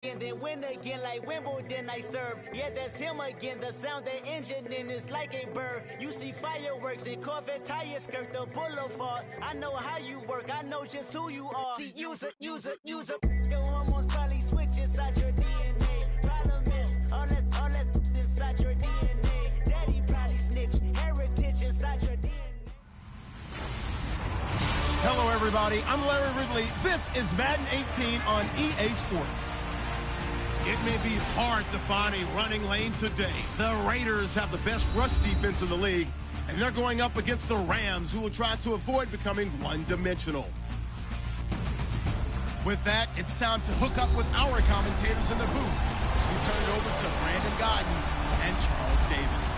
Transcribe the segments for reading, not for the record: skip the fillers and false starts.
And then win again like Wimbledon I serve. Yeah, that's him again. The sound the engine in is like a bird. You see fireworks and Corvette tires skirt the boulevard. I know how you work. I know just who you are. See, use a. Your hormones probably switch inside your DNA. Problem is, all that inside your DNA. Daddy probably snitch. Heritage inside your DNA. Hello, everybody. I'm Larry Ridley. This is Madden 18 on EA Sports. It may be hard to find a running lane today. The Raiders have the best rush defense in the league, and they're going up against the Rams, who will try to avoid becoming one-dimensional. With that, it's time to hook up with our commentators in the booth as we turn it over to Brandon Godden and Charles Davis.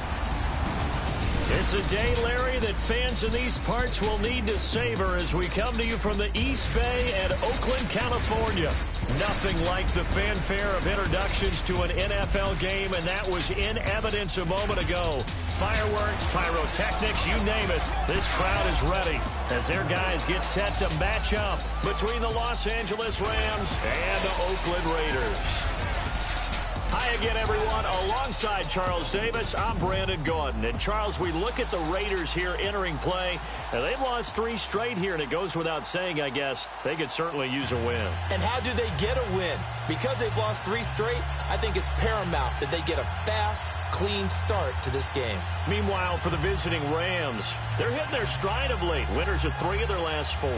It's a day, Larry, that fans in these parts will need to savor as we come to you from the East Bay and Oakland, California. Nothing like the fanfare of introductions to an NFL game, and that was in evidence a moment ago. Fireworks, pyrotechnics, you name it. This crowd is ready as their guys get set to match up between the Los Angeles Rams and the Oakland Raiders. Hi again, everyone. Alongside Charles Davis, I'm Brandon Gaudin. And, Charles, we look at the Raiders here entering play, and they've lost 3 straight here, and it goes without saying, I guess, they could certainly use a win. And how do they get a win? Because they've lost 3 straight, I think it's paramount that they get a fast, clean start to this game. Meanwhile, for the visiting Rams, they're hitting their stride of late. Winners of 3 of their last 4.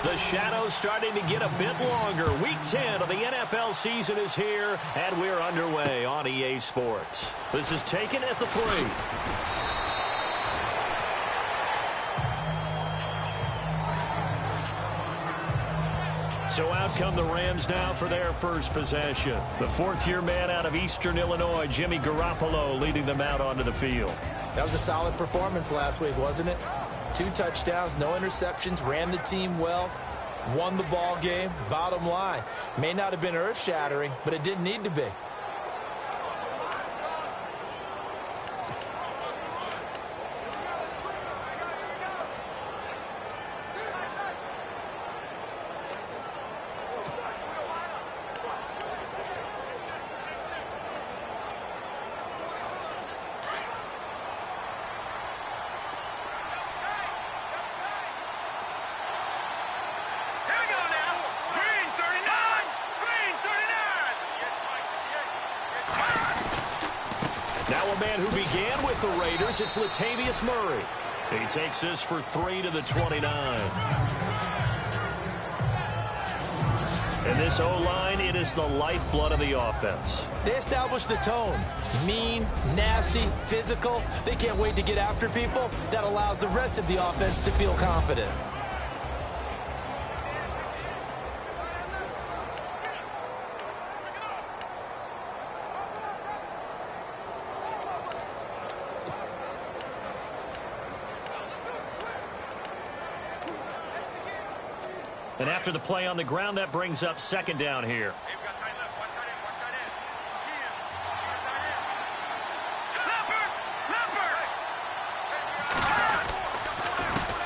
The shadow's starting to get a bit longer. Week 10 of the NFL season is here, and we're underway on EA Sports. This is taken at the 3. So out come the Rams now for their first possession. The 4th-year man out of Eastern Illinois, Jimmy Garoppolo, leading them out onto the field. That was a solid performance last week, wasn't it? 2 touchdowns, no interceptions, ran the team well, won the ball game. Bottom line, may not have been earth-shattering, but it didn't need to be. Now a man who began with the Raiders, it's Latavius Murray. He takes this for 3 to the 29. And this O-line, it is the lifeblood of the offense. They establish the tone. Mean, nasty, physical. They can't wait to get after people. That allows the rest of the offense to feel confident. And after the play on the ground, that brings up 2nd down here.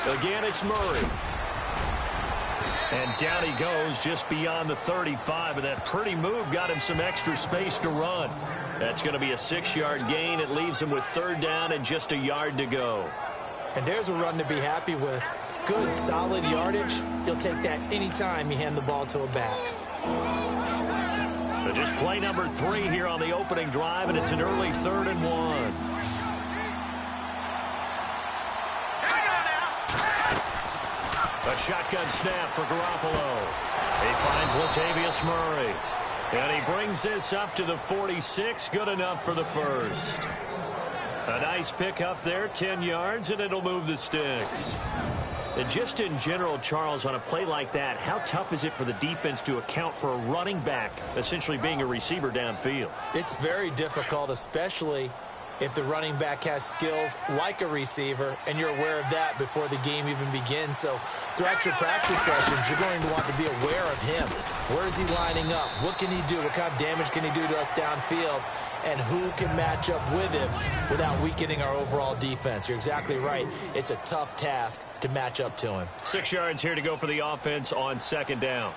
Again, it's Murray. And down he goes just beyond the 35. And that pretty move got him some extra space to run. That's going to be a 6-yard gain. It leaves him with 3rd down and just a yard to go. And there's a run to be happy with. Good, solid yardage. He'll take that anytime you hand the ball to a back. But just play number 3 here on the opening drive, and it's an early 3rd and 1. A shotgun snap for Garoppolo. He finds Latavius Murray. And he brings this up to the 46. Good enough for the first. A nice pick up there, 10 yards, and it'll move the sticks. And just in general, Charles, on a play like that, how tough is it for the defense to account for a running back essentially being a receiver downfield? It's very difficult, especially if the running back has skills like a receiver, and you're aware of that before the game even begins. So throughout your practice sessions, you're going to want to be aware of him. Where is he lining up? What can he do? What kind of damage can he do to us downfield? and who can match up with him without weakening our overall defense. You're exactly right. It's a tough task to match up to him. 6 yards here to go for the offense on second down.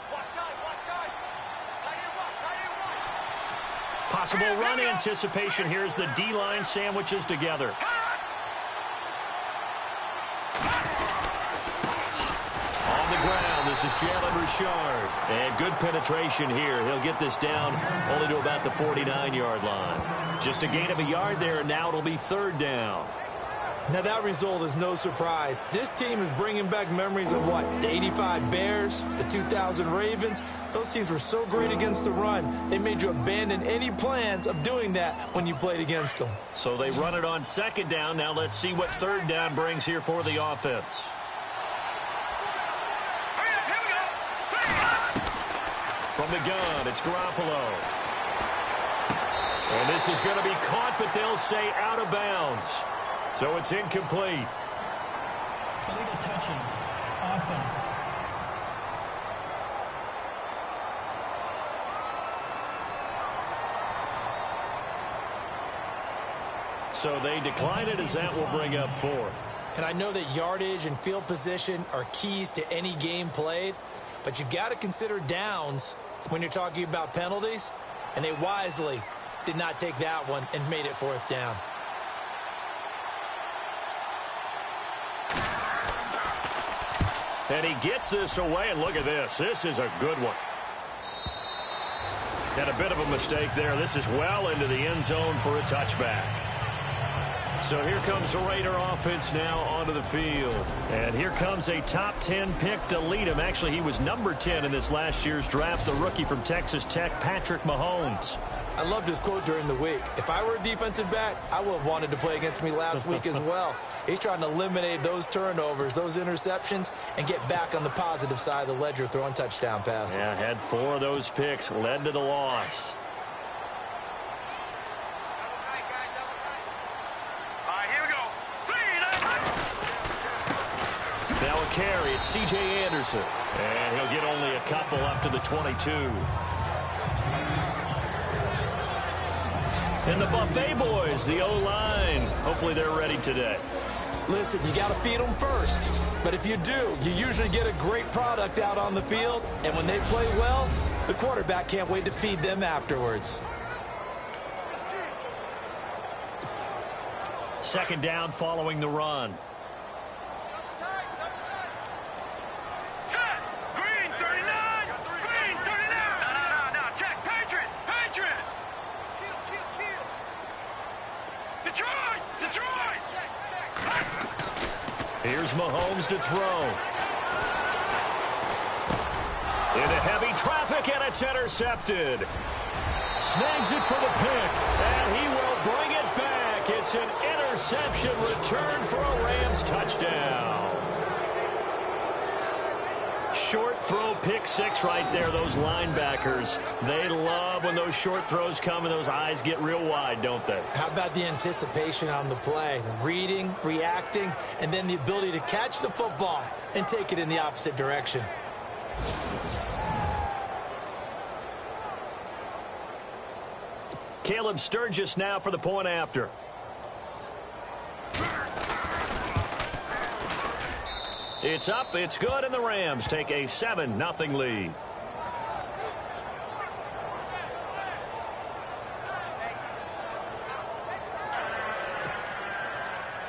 Possible run anticipation here as the D-line sandwiches together. On the ground, this is Jalen Richard. And good penetration here. He'll get this down only to about the 49-yard line. Just a gain of a yard there, and now it'll be third down. Now, that result is no surprise. This team is bringing back memories of what? The 85 Bears, the 2000 Ravens. Those teams were so great against the run. They made you abandon any plans of doing that when you played against them. So they run it on second down. Now let's see what third down brings here for the offense. From the gun, it's Garoppolo. And this is going to be caught, but they'll say out of bounds. So it's incomplete. Illegal touching. Offense. So they decline it as that will bring up fourth. And I know that yardage and field position are keys to any game played, but you've got to consider downs when you're talking about penalties, and they wisely did not take that one and made it fourth down. And he gets this away, and look at this. This is a good one. Had a bit of a mistake there. This is well into the end zone for a touchback. So here comes the Raider offense now onto the field. And here comes a top 10 pick to lead him. Actually, he was number 10 in this last year's draft, the rookie from Texas Tech, Patrick Mahomes. I loved his quote during the week. If I were a defensive back, I would have wanted to play against me last week as well. He's trying to eliminate those turnovers, those interceptions, and get back on the positive side of the ledger throwing touchdown passes. Yeah, had 4 of those picks, led to the loss. Now a carry, it's C.J. Anderson. And he'll get only a couple up to the 22. And the Buffet boys, the O-line, hopefully they're ready today. Listen, you got to feed them first. But if you do, you usually get a great product out on the field. And when they play well, the quarterback can't wait to feed them afterwards. Second down following the run. Here's Mahomes to throw. Into heavy traffic, and it's intercepted. Snags it for the pick, and he will bring it back. It's an interception return for a Rams touchdown. Short throw, pick six right there. Those linebackers, they love when those short throws come and those eyes get real wide, don't they? How about the anticipation on the play? Reading, reacting, and then the ability to catch the football and take it in the opposite direction. Caleb Sturgis now for the point after. It's up, it's good, and the Rams take a 7-0 lead.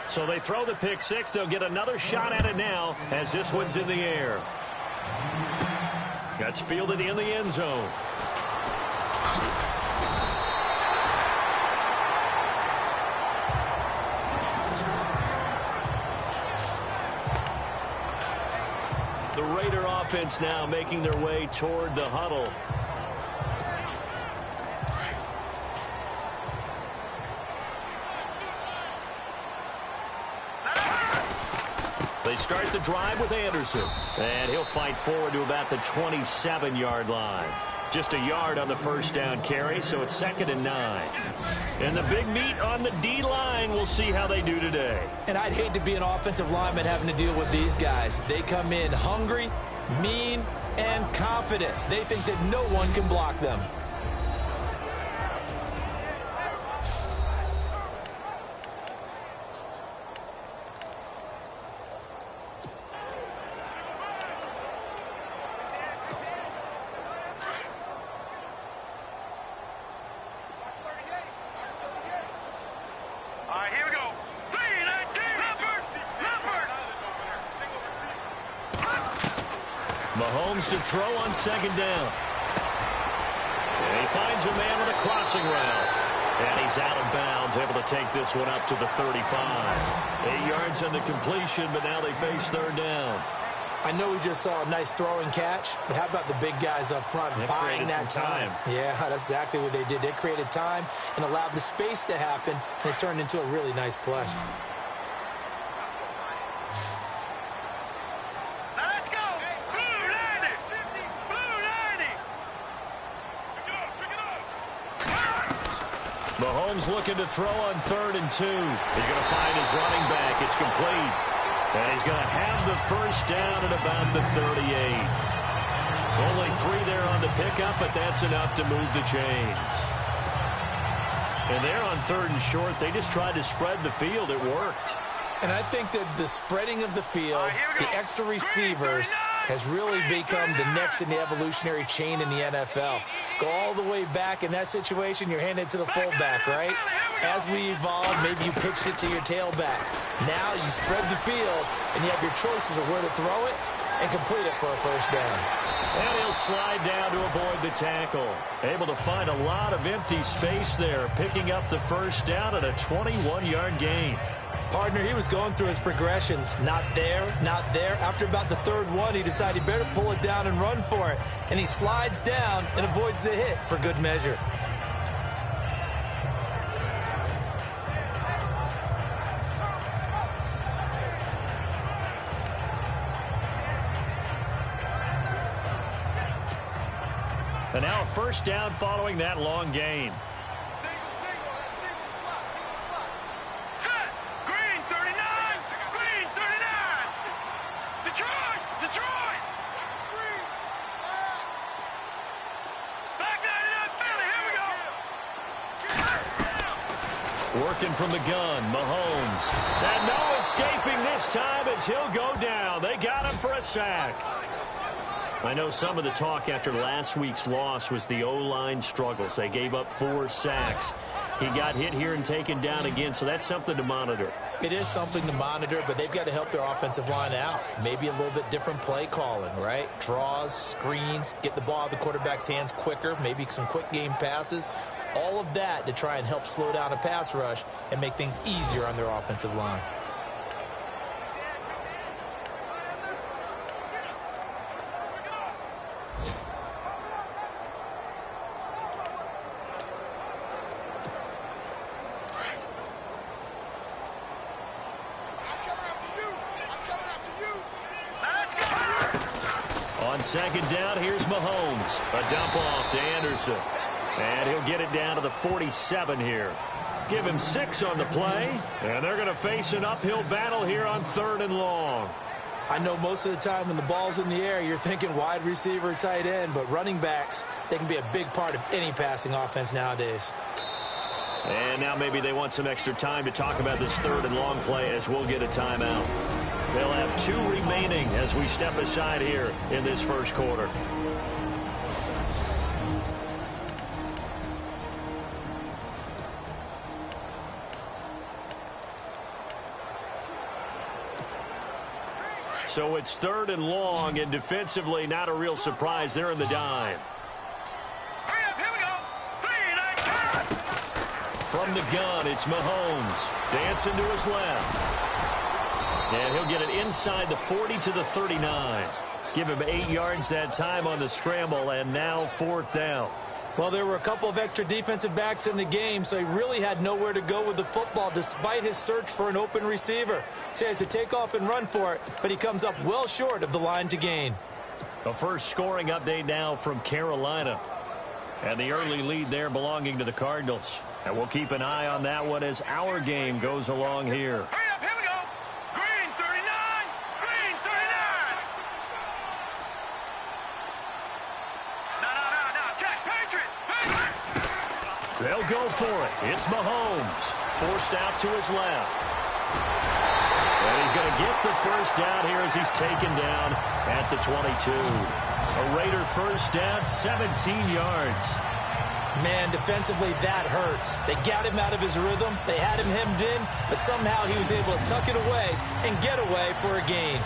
So they throw the pick six. They'll get another shot at it now as this one's in the air. That's fielded in the end zone. The Raider offense now making their way toward the huddle. They start the drive with Anderson. And he'll fight forward to about the 27-yard line. Just a yard on the first down carry, so it's 2nd and 9. And the big meat on the D-line, we'll see how they do today. And I'd hate to be an offensive lineman having to deal with these guys. They come in hungry, mean, and confident. They think that no one can block them. Mahomes to throw on second down. And he finds a man on a crossing route. And he's out of bounds, able to take this one up to the 35. 8 yards on the completion, but now they face third down. I know we just saw a nice throwing catch, but how about the big guys up front buying that time? Yeah, that's exactly what they did. They created time and allowed the space to happen, and it turned into a really nice play. Let's go! Blue 90! Blue 90! Mahomes looking to throw on 3rd and 2. He's going to find his running back. It's complete. And he's going to have the first down at about the 38. Only 3 there on the pickup, but that's enough to move the chains. And they're on 3rd and short. They just tried to spread the field. It worked. And I think that the spreading of the field, the extra receivers, has really become the next in the evolutionary chain in the NFL. Go all the way back in that situation, you're handed to the fullback, right? As we evolve, maybe you pitched it to your tailback. Now you spread the field, and you have your choices of where to throw it and complete it for a first down. And he'll slide down to avoid the tackle. Able to find a lot of empty space there, picking up the first down at a 21-yard gain. Partner, he was going through his progressions. Not there, not there. After about the 3rd one, he decided he better pull it down and run for it. And he slides down and avoids the hit for good measure. And now a first down following that long gain. Working from the gun, Mahomes. And no escaping this time as he'll go down. They got him for a sack. I know some of the talk after last week's loss was the O-line struggles. They gave up 4 sacks. He got hit here and taken down again, so that's something to monitor. It is something to monitor, but they've got to help their offensive line out. Maybe a little bit different play calling, right? Draws, screens, get the ball out of the quarterback's hands quicker, maybe some quick game passes. All of that to try and help slow down a pass rush and make things easier on their offensive line. On second down, here's Mahomes. A dump off to Anderson. And he'll get it down to the 47 here. Give him 6 on the play. And they're going to face an uphill battle here on 3rd and long. I know most of the time when the ball's in the air, you're thinking wide receiver, tight end. But running backs, they can be a big part of any passing offense nowadays. And now maybe they want some extra time to talk about this 3rd and long play as we'll get a timeout. They'll have 2 remaining as we step aside here in this first quarter. So it's 3rd and long, and defensively not a real surprise. They're in the dime. From the gun, it's Mahomes. Dancing to his left. And he'll get it inside the 40 to the 39. Give him 8 yards that time on the scramble, and now 4th down. Well, there were a couple of extra defensive backs in the game, so he really had nowhere to go with the football despite his search for an open receiver. So he has to take off and run for it, but he comes up well short of the line to gain. A first scoring update now from Carolina. And the early lead there belonging to the Cardinals. And we'll keep an eye on that one as our game goes along here. They'll go for it. It's Mahomes. Forced out to his left. And he's going to get the first down here as he's taken down at the 22. A Raider first down, 17 yards. Man, defensively, that hurts. They got him out of his rhythm. They had him hemmed in, but somehow he was able to tuck it away and get away for a gain.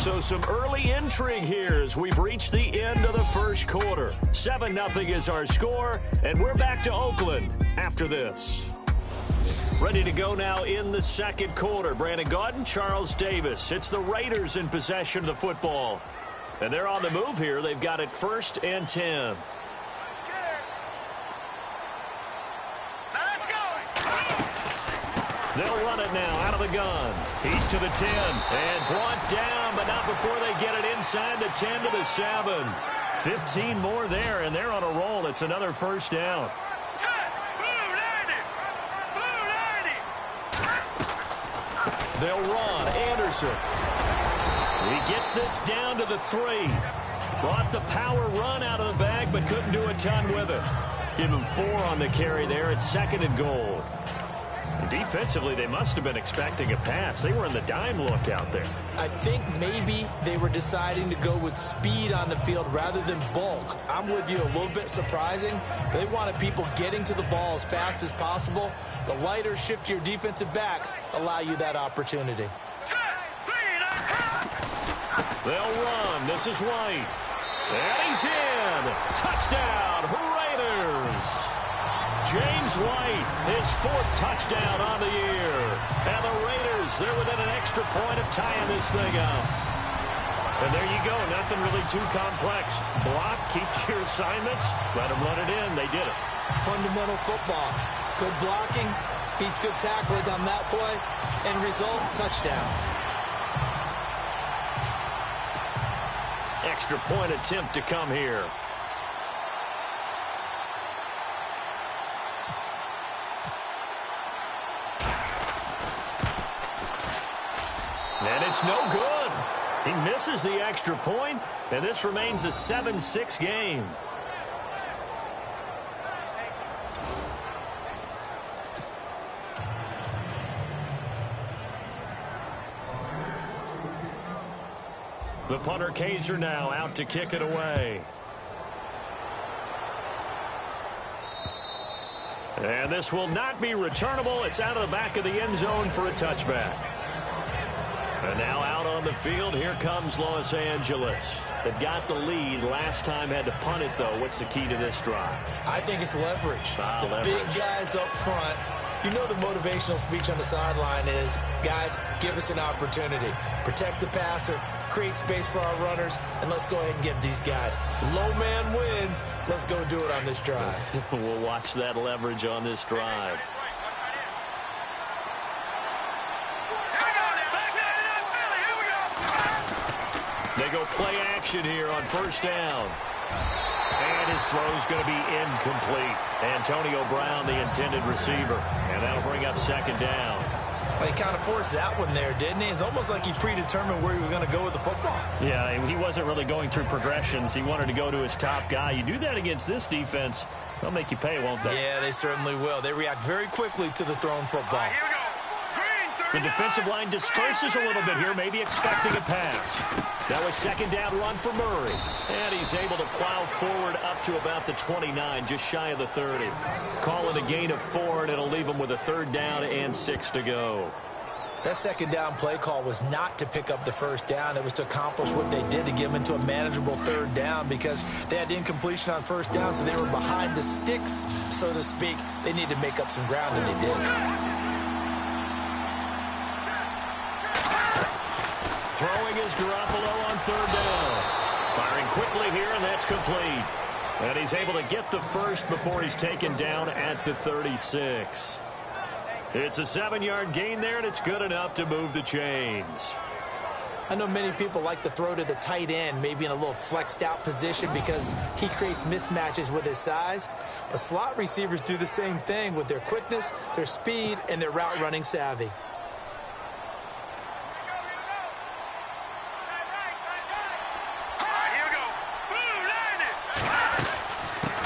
So some early intrigue here as we've reached the end of the first quarter. 7-0 is our score, and we're back to Oakland after this. Ready to go now in the second quarter. Brandon Gaudin, Charles Davis. It's the Raiders in possession of the football. And they're on the move here. They've got it 1st and 10. They'll run it now out of the gun. He's to the 10 and brought down, but not before they get it inside the 10 to the 7. 15 more there, and they're on a roll. It's another first down. They'll run. Anderson. He gets this down to the 3. Brought the power run out of the bag, but couldn't do a ton with it. Give him 4 on the carry there at 2nd and goal. Defensively, they must have been expecting a pass. They were in the dime look out there. I think maybe they were deciding to go with speed on the field rather than bulk. I'm with you, a little bit surprising. They wanted people getting to the ball as fast as possible. The lighter, shiftier defensive backs allow you that opportunity. They'll run. This is White. And he's in. Touchdown, Raiders. James White, his 4th touchdown on the year. And the Raiders, they're within an extra point of tying this thing up. And there you go. Nothing really too complex. Block, keep your assignments, let them run it in. They did it. Fundamental football. Good blocking, beats good tackling on that play. End result, touchdown. Extra point attempt to come here. And it's no good. He misses the extra point, and this remains a 7-6 game. The punter Kaiser now out to kick it away. And this will not be returnable. It's out of the back of the end zone for a touchback. And now out on the field, here comes Los Angeles. They've got the lead. Last time had to punt it, though. What's the key to this drive? I think it's leverage. Leverage. Big guys up front. You know the motivational speech on the sideline is, guys, give us an opportunity. Protect the passer, create space for our runners, and let's go ahead and give these guys. Low man wins. Let's go do it on this drive. We'll watch that leverage on this drive. They go play action here on 1st down. And his throw's going to be incomplete. Antonio Brown, the intended receiver. And that'll bring up 2nd down. Well, he kind of forced that one there, didn't he? It's almost like he predetermined where he was going to go with the football. Yeah, he wasn't really going through progressions. He wanted to go to his top guy. You do that against this defense, they'll make you pay, won't they? Yeah, they certainly will. They react very quickly to the thrown football. The defensive line disperses a little bit here, maybe expecting a pass. That was 2nd down run for Murray. And he's able to plow forward up to about the 29, just shy of the 30. Call it a gain of 4, and it'll leave him with a 3rd down and 6 to go. That 2nd down play call was not to pick up the 1st down. It was to accomplish what they did to get them into a manageable 3rd down because they had incompletion on 1st down, so they were behind the sticks, so to speak. They needed to make up some ground, and they did. Throwing is Garoppolo on 3rd down. Firing quickly here, and that's complete. And he's able to get the 1st before he's taken down at the 36. It's a 7-yard gain there, and it's good enough to move the chains. I know many people like to throw to the tight end, maybe in a little flexed out position because he creates mismatches with his size. But slot receivers do the same thing with their quickness, their speed, and their route running savvy.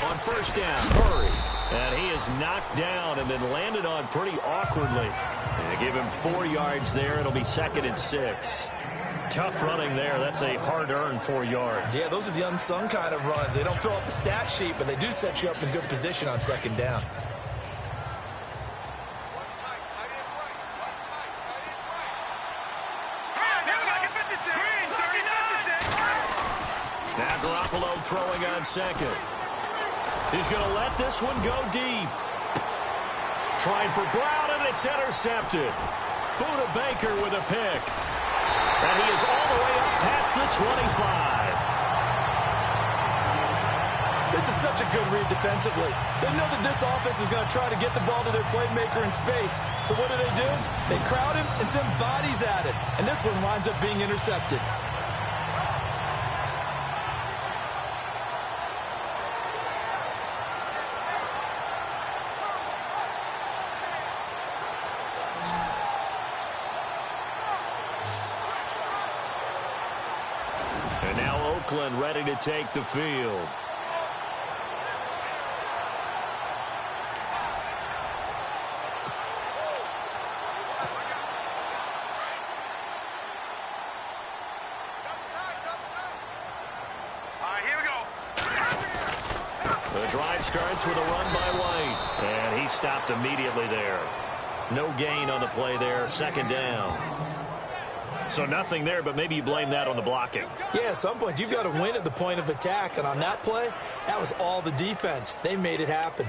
On 1st down, Murray. And he is knocked down and then landed on pretty awkwardly. And give him 4 yards there. It'll be 2nd and 6. Tough running there. That's a hard-earned 4 yards. Yeah, those are the unsung kind of runs. They don't fill up the stat sheet, but they do set you up in good position on 2nd down. Green, 30. Garoppolo throwing on second. He's going to let this one go deep. Trying for Brown, and it's intercepted. Buda Baker with a pick. And he is all the way up past the 25. This is such a good read defensively. They know that this offense is going to try to get the ball to their playmaker in space. So what do? They crowd him and send bodies at it. And this one winds up being intercepted. And now Oakland ready to take the field. The drive starts with a run by White. And he stopped immediately there. No gain on the play there. Second down. So nothing there, but maybe you blame that on the blocking. Yeah, at some point, you've got to win at the point of attack. And on that play, that was all the defense. They made it happen.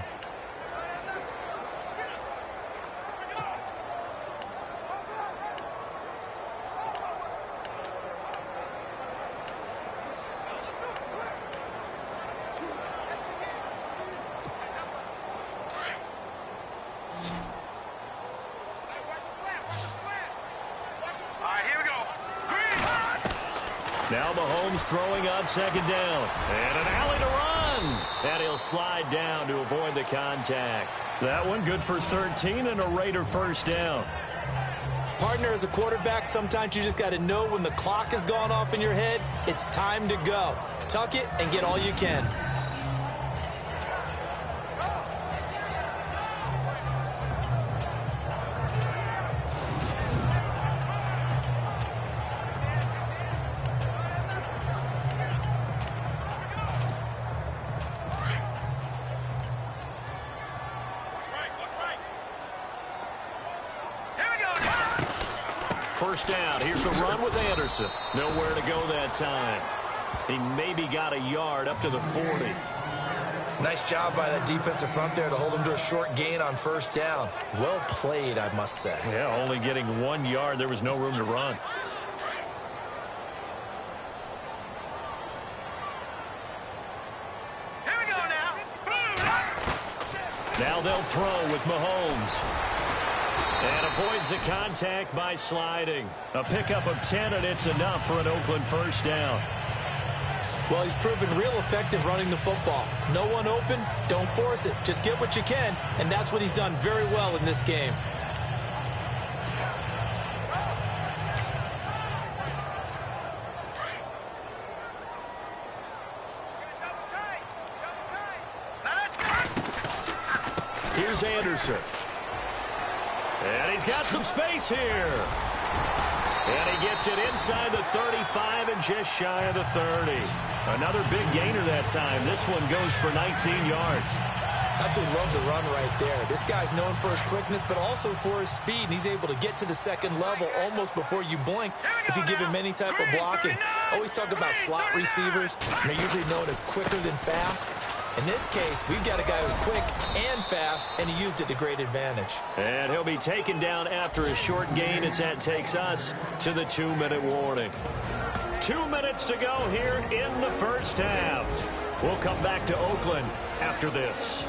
Now Mahomes throwing on second down. And an alley to run. And he'll slide down to avoid the contact. That one good for 13 and a Raider first down. Partner, as a quarterback, sometimes you just got to know when the clock has gone off in your head, it's time to go. Tuck it and get all you can. First down. Here's the run with Anderson. Nowhere to go that time. He maybe got a yard up to the 40. Nice job by that defensive front there to hold him to a short gain on first down. Well played, I must say. Yeah, only getting 1 yard. There was no room to run. Here we go now. Now they'll throw with Mahomes. And avoids the contact by sliding. A pickup of 10, and it's enough for an Oakland first down. Well, he's proven real effective running the football. No one open, don't force it. Just get what you can, and that's what he's done very well in this game. Here's Anderson. And he's got some space here. And he gets it inside the 35 and just shy of the 30. Another big gainer that time. This one goes for 19 yards. Absolutely love the run right there. This guy's known for his quickness, but also for his speed. And he's able to get to the second level almost before you blink if you give him any type of blocking. Always talk about slot receivers. And they're usually known as quicker than fast. In this case, we've got a guy who's quick and fast, and he used it to great advantage. And he'll be taken down after a short gain as that takes us to the 2-minute warning. 2 minutes to go here in the first half. We'll come back to Oakland after this.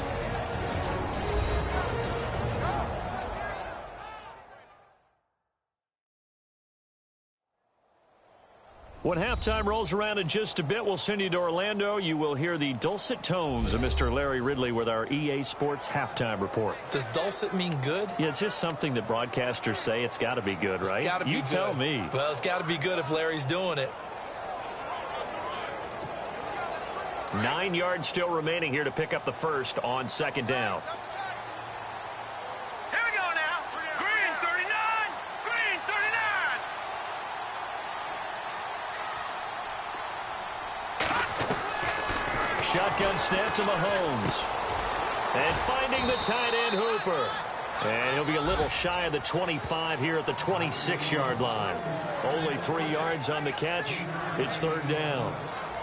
When halftime rolls around in just a bit, we'll send you to Orlando. You will hear the dulcet tones of Mr. Larry Ridley with our EA Sports halftime report. Does dulcet mean good? Yeah, it's just something that broadcasters say. It's got to be good, right? It's got to be good. You tell me. Well, it's got to be good if Larry's doing it. 9 yards still remaining here to pick up the first on second down. Here we go now. Green 39. Green 39. Shotgun snap to Mahomes. And finding the tight end Hooper. And he'll be a little shy of the 25 here at the 26-yard line. Only 3 yards on the catch. It's third down.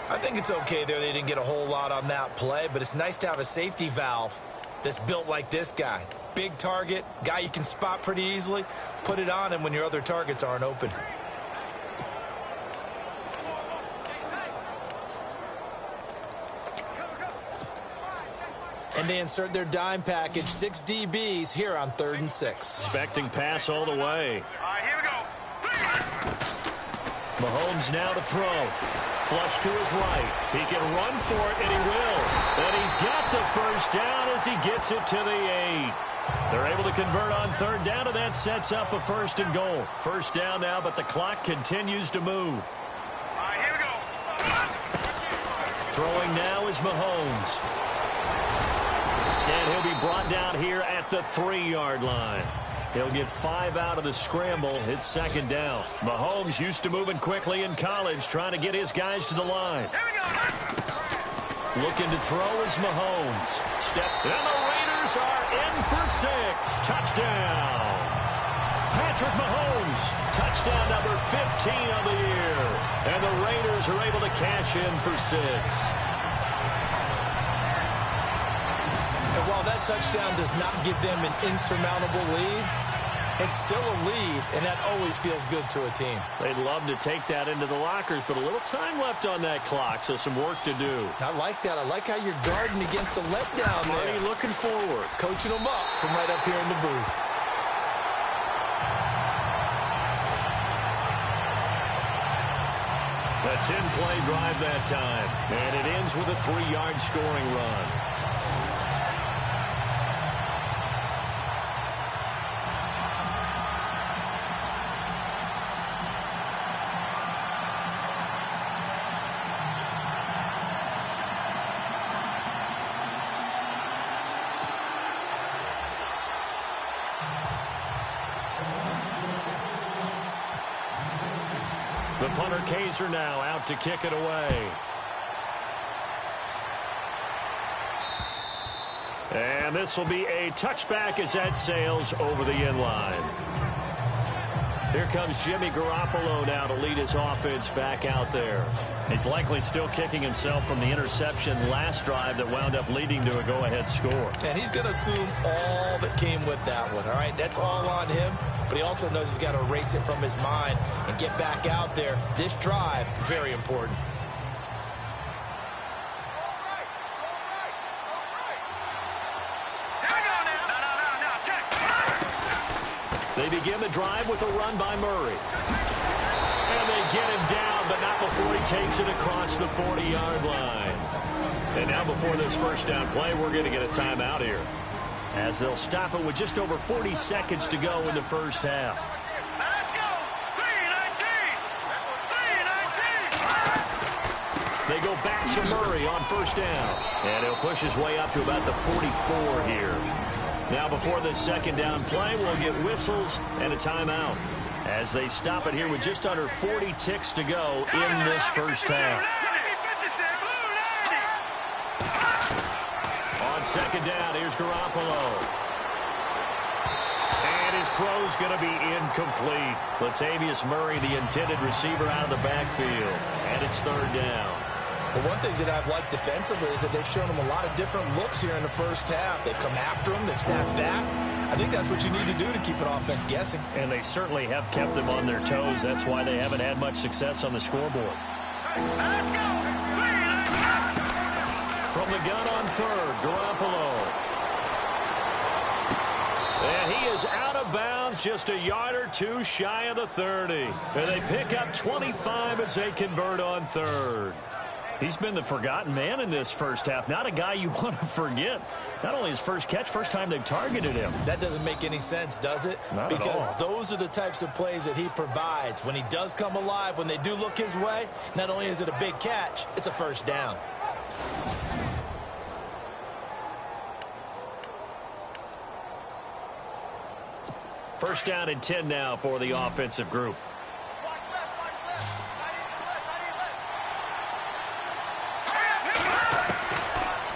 I think it's okay there. They didn't get a whole lot on that play, but it's nice to have a safety valve that's built like this guy. Big target, guy you can spot pretty easily. Put it on him when your other targets aren't open. And they insert their dime package, 6 DBs here on 3rd and 6. Expecting pass all the way. All right, here we go. Mahomes now to throw. Flush to his right. He can run for it, and he will. And he's got the first down as he gets it to the 8. They're able to convert on 3rd down, and that sets up a 1st and goal. First down now, but the clock continues to move. All right, here we go. Throwing now is Mahomes. And he'll be brought down here at the 3-yard line. He'll get 5 out of the scramble. It's 2nd down. Mahomes used to moving quickly in college, trying to get his guys to the line. Here we go. Looking to throw is Mahomes. Step, and the Raiders are in for 6. Touchdown. Patrick Mahomes, touchdown number 15 of the year. And the Raiders are able to cash in for 6. And while that touchdown does not give them an insurmountable lead, it's still a lead, and that always feels good to a team. They'd love to take that into the lockers, but a little time left on that clock, so some work to do. I like that. I like how you're guarding against a letdown there. Marty looking forward. Coaching them up from right up here in the booth. A 10-play drive that time, and it ends with a 3-yard scoring run. The punter Kaiser now out to kick it away. And this will be a touchback as that sails over the end line. Here comes Jimmy Garoppolo now to lead his offense back out there. He's likely still kicking himself from the interception last drive that wound up leading to a go-ahead score. And he's going to assume all that came with that one, all right? That's all on him, but he also knows he's got to erase it from his mind and get back out there. This drive, very important. They begin the drive with a run by Murray. And they get him down, but not before he takes it across the 40-yard line. And now before this first down play, we're going to get a timeout here, as they'll stop it with just over 40 seconds to go in the first half. Let's go. 3-19. They go back to Murray on first down. And he'll push his way up to about the 44 here. Now before this second down play, we'll get whistles and a timeout, as they stop it here with just under 40 ticks to go in this first half. On second down, here's Garoppolo. And his throw's going to be incomplete. Latavius Murray, the intended receiver, out of the backfield. And it's 3rd down. But one thing that I've liked defensively is that they've shown him a lot of different looks here in the first half. They've come after him. They've sat back. I think that's what you need to do to keep an offense guessing. And they certainly have kept them on their toes. That's why they haven't had much success on the scoreboard. Let's go. From the gun on 3rd, Garoppolo. And he is out of bounds, just a yard or two shy of the 30. And they pick up 25 as they convert on 3rd. He's been the forgotten man in this first half. Not a guy you want to forget. Not only his first catch, first time they've targeted him. That doesn't make any sense, does it? Not because at all. Those are the types of plays that he provides. When he does come alive, when they do look his way, not only is it a big catch, it's a first down. First down and 10 now for the offensive group.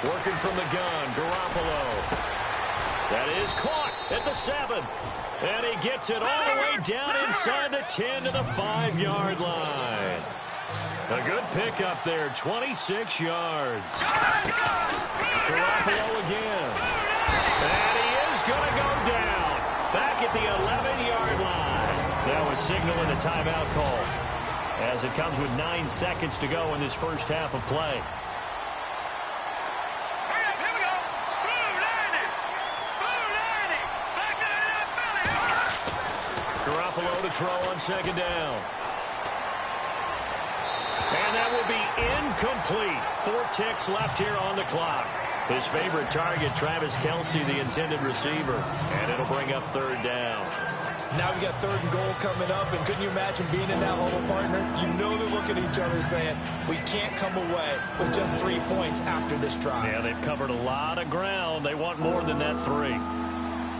Working from the gun, Garoppolo. That is caught at the 7. And he gets it all the way down inside the 10 to the 5-yard line. A good pickup there, 26 yards. Garoppolo again. And he is going to go down. Back at the 11-yard line. That was signaling a timeout call, as it comes with 9 seconds to go in this first half of play. Garoppolo to throw on second down. And that will be incomplete. 4 ticks left here on the clock. His favorite target, Travis Kelce, the intended receiver. And it'll bring up third down. Now we got 3rd and goal coming up, and couldn't you imagine being in that huddle, partner? You know they're looking at each other saying, we can't come away with just 3 points after this drive. Yeah, they've covered a lot of ground. They want more than that 3.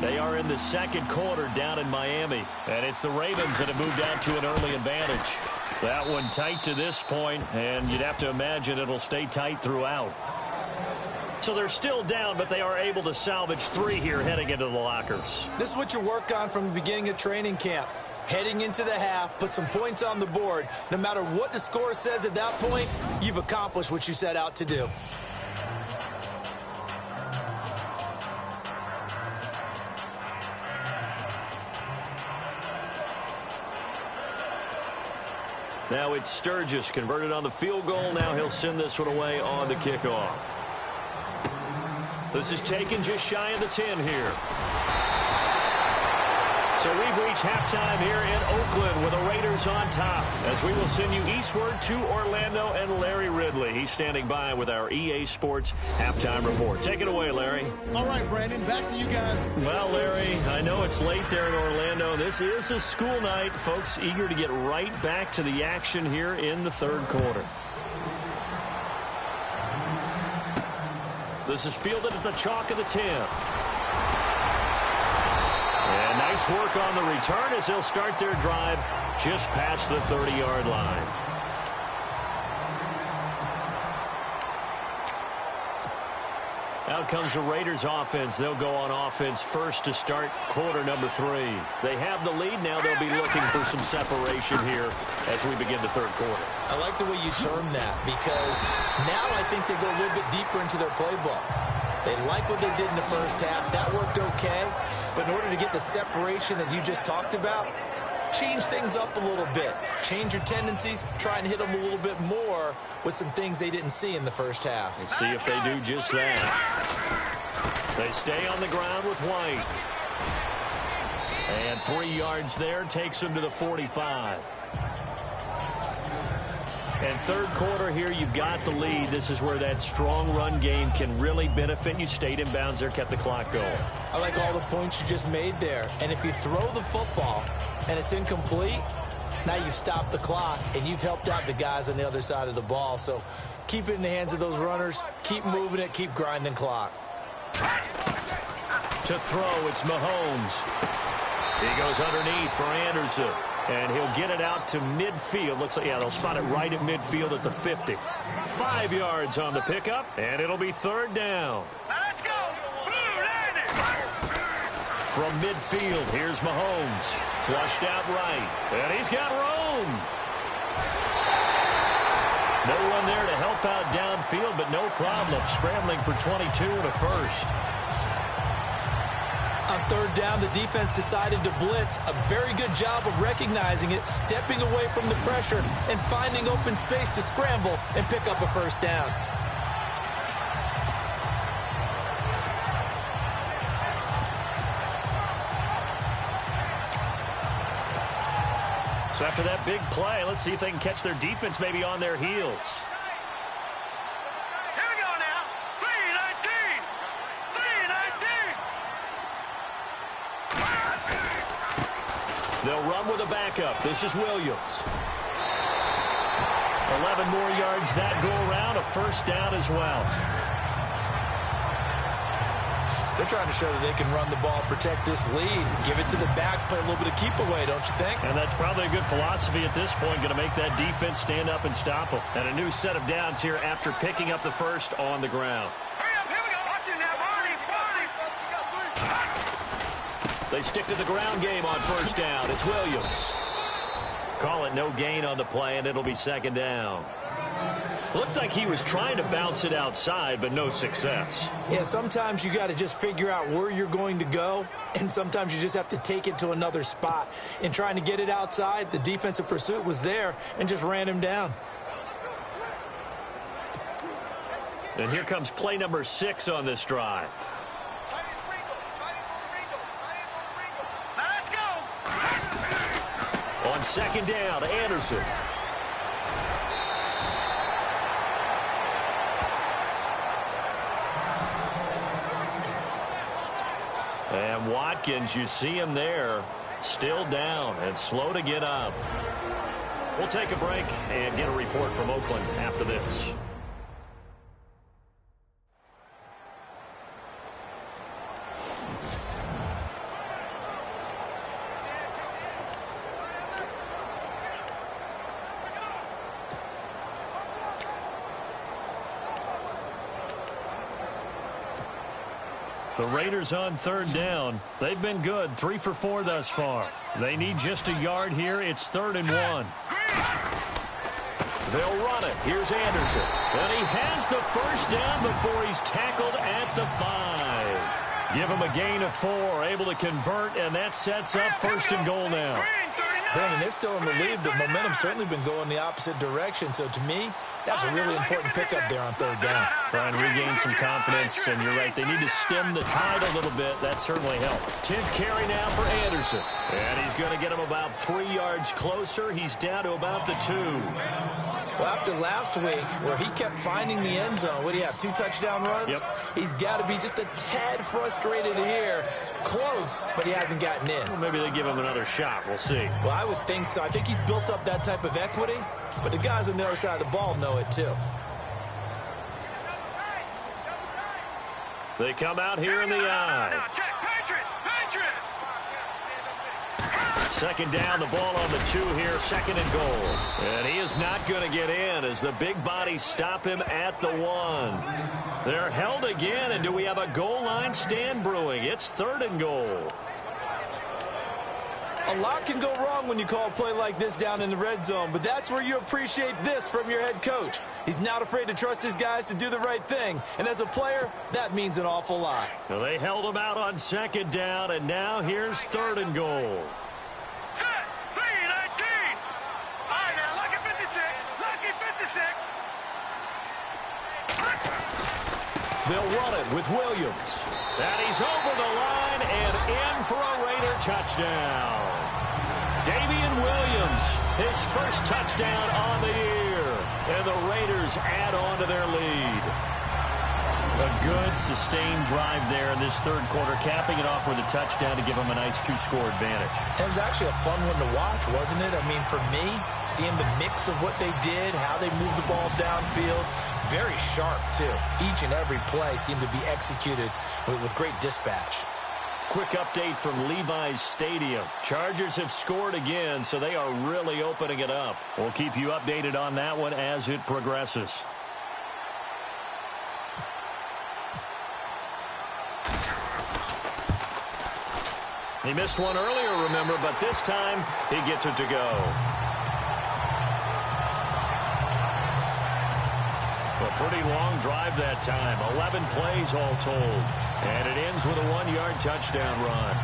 They are in the second quarter down in Miami, and it's the Ravens that have moved out to an early advantage. That one tight to this point, and you'd have to imagine it'll stay tight throughout. So they're still down, but they are able to salvage 3 here heading into the lockers. This is what you work on from the beginning of training camp. Heading into the half, put some points on the board. No matter what the score says at that point, you've accomplished what you set out to do. Now it's Sturgis converted on the field goal. Now he'll send this one away on the kickoff. This is taken just shy of the 10 here. So we've reached halftime here in Oakland with the Raiders on top, as we will send you eastward to Orlando and Larry Ridley. He's standing by with our EA Sports halftime report. Take it away, Larry. All right, Brandon, back to you guys. Well, Larry, I know it's late there in Orlando. This is a school night. Folks eager to get right back to the action here in the third quarter. This is fielded at the chalk of the 10. And nice work on the return as they'll start their drive just past the 30-yard line. Out comes the Raiders offense. They'll go on offense first to start quarter number 3. They have the lead. Now they'll be looking for some separation here as we begin the third quarter. I like the way you term that, because now I think they go a little bit deeper into their playbook. They like what they did in the first half. That worked okay. But in order to get the separation that you just talked about, change things up a little bit. Change your tendencies. Try and hit them a little bit more with some things they didn't see in the first half. Let's see if they do just that. They stay on the ground with White. And 3 yards there takes them to the 45. And third quarter here, you've got the lead. This is where that strong run game can really benefit you. Stayed in bounds there, kept the clock going. I like all the points you just made there. And if you throw the football and it's incomplete, now you've stopped the clock and you've helped out the guys on the other side of the ball. So keep it in the hands of those runners. Keep moving it. Keep grinding clock. To throw, it's Mahomes. He goes underneath for Anderson. And he'll get it out to midfield. Looks like, yeah, they'll spot it right at midfield at the 50. 5 yards on the pickup, and it'll be third down. Let's go! Blue landing! From midfield, here's Mahomes. Flushed out right, and he's got room. No one there to help out downfield, but no problem. Scrambling for 22 and a first. On third down, the defense decided to blitz. A very good job of recognizing it, stepping away from the pressure, and finding open space to scramble and pick up a first down. So after that big play, let's see if they can catch their defense maybe on their heels. They'll run with a backup. This is Williams. 11 more yards that go around. A first down as well. They're trying to show that they can run the ball, protect this lead, give it to the backs, play a little bit of keep away, don't you think? And that's probably a good philosophy at this point, going to make that defense stand up and stop them. And a new set of downs here after picking up the first on the ground. Hurry up, here we go. Watch it now, Barney. They stick to the ground game on first down. It's Williams. Call it no gain on the play, and it'll be second down. Looked like he was trying to bounce it outside, but no success. Yeah, sometimes you got to just figure out where you're going to go, and sometimes you just have to take it to another spot. In trying to get it outside, the defensive pursuit was there and just ran him down. And here comes play number 6 on this drive. Let's go. On second down, Anderson. And Watkins, you see him there, still down and slow to get up. We'll take a break and get a report from Oakland after this. The Raiders on third down. They've been good, 3 for 4 thus far. They need just a yard here. It's 3rd and 1. They'll run it. Here's Anderson. And he has the first down before he's tackled at the 5. Give him a gain of 4, able to convert, and that sets up 1st and goal now. Brandon, they're still in the lead, but momentum's certainly been going the opposite direction. So to me, that's a really important pickup there on 3rd down. Try and regain some confidence, and you're right, they need to stem the tide a little bit. That certainly helped. 10th carry now for Anderson. And he's going to get him about 3 yards closer. He's down to about the 2. Well, after last week, where he kept finding the end zone, what do you have, 2 touchdown runs? Yep. He's got to be just a tad frustrated here. Close, but he hasn't gotten in. Well, maybe they give him another shot. We'll see. Well, I would think so. I think he's built up that type of equity, but the guys on the other side of the ball know it too. They come out here in the eye. Second down, the ball on the 2 here, 2nd and goal. And he is not going to get in as the big bodies stop him at the 1. They're held again, and do we have a goal line stand brewing? It's 3rd and goal. A lot can go wrong when you call a play like this down in the red zone, but that's where you appreciate this from your head coach. He's not afraid to trust his guys to do the right thing, and as a player, that means an awful lot. Well, they held him out on 2nd down, and now here's 3rd and goal. Set. 3-19. All right, now, lucky 56. Lucky 56. They'll run it with Williams. And he's over the line and in for a Raider touchdown. Damian Williams, his first touchdown on the year. And the Raiders add on to their lead. A good, sustained drive there in this 3rd quarter, capping it off with a touchdown to give them a nice 2-score advantage. It was actually a fun one to watch, wasn't it? I mean, for me, seeing the mix of what they did, how they moved the ball downfield, very sharp, too. Each and every play seemed to be executed with great dispatch. Quick update from Levi's Stadium. Chargers have scored again, so they are really opening it up. We'll keep you updated on that one as it progresses. He missed one earlier, remember, but this time he gets it to go. A pretty long drive that time. 11 plays all told. And it ends with a 1-yard touchdown run.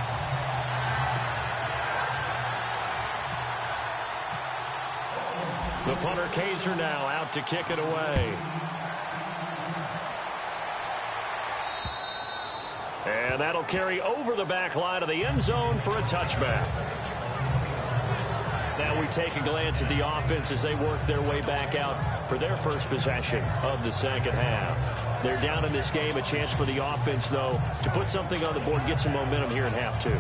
The punter Kaiser now out to kick it away. And that'll carry over the back line of the end zone for a touchback. Now we take a glance at the offense as they work their way back out for their first possession of the 2nd half. They're down in this game. A chance for the offense, though, to put something on the board, get some momentum here in half 2.